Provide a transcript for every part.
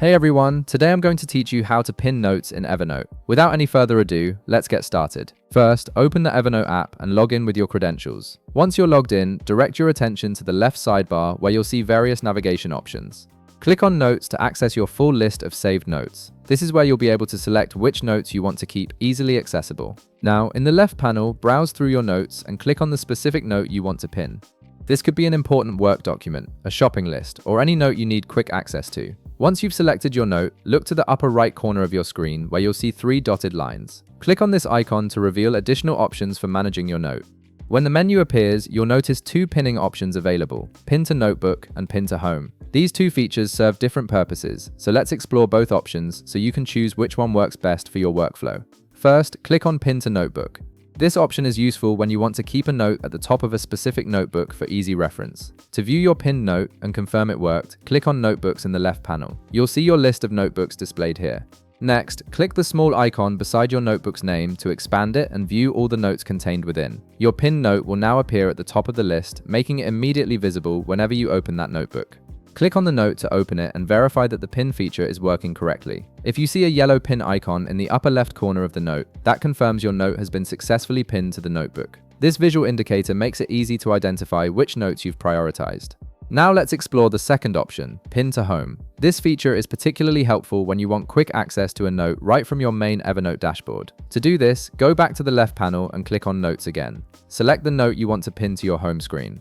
Hey everyone, today I'm going to teach you how to pin notes in Evernote. Without any further ado, let's get started. First, open the Evernote app and log in with your credentials. Once you're logged in, direct your attention to the left sidebar where you'll see various navigation options. Click on Notes to access your full list of saved notes. This is where you'll be able to select which notes you want to keep easily accessible. Now, in the left panel, browse through your notes and click on the specific note you want to pin. This could be an important work document, a shopping list, or any note you need quick access to. Once you've selected your note, look to the upper right corner of your screen where you'll see 3 dotted lines. Click on this icon to reveal additional options for managing your note. When the menu appears, you'll notice 2 pinning options available, Pin to Notebook and Pin to Home. These 2 features serve different purposes, so let's explore both options so you can choose which one works best for your workflow. First, click on Pin to Notebook. This option is useful when you want to keep a note at the top of a specific notebook for easy reference. To view your pinned note and confirm it worked, click on Notebooks in the left panel. You'll see your list of notebooks displayed here. Next, click the small icon beside your notebook's name to expand it and view all the notes contained within. Your pinned note will now appear at the top of the list, making it immediately visible whenever you open that notebook. Click on the note to open it and verify that the pin feature is working correctly. If you see a yellow pin icon in the upper left corner of the note, that confirms your note has been successfully pinned to the notebook. This visual indicator makes it easy to identify which notes you've prioritized. Now let's explore the second option, Pin to Home. This feature is particularly helpful when you want quick access to a note right from your main Evernote dashboard. To do this, go back to the left panel and click on Notes again. Select the note you want to pin to your home screen.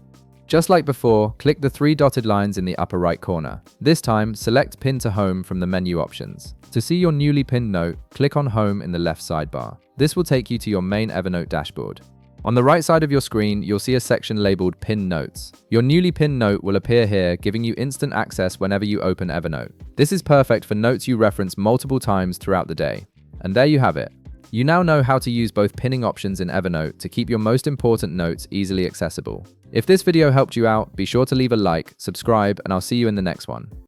Just like before, click the 3 dotted lines in the upper right corner. This time, select Pin to Home from the menu options. To see your newly pinned note, click on Home in the left sidebar. This will take you to your main Evernote dashboard. On the right side of your screen, you'll see a section labeled Pinned Notes. Your newly pinned note will appear here, giving you instant access whenever you open Evernote. This is perfect for notes you reference multiple times throughout the day. And there you have it. You now know how to use both pinning options in Evernote to keep your most important notes easily accessible. If this video helped you out, be sure to leave a like, subscribe, and I'll see you in the next one.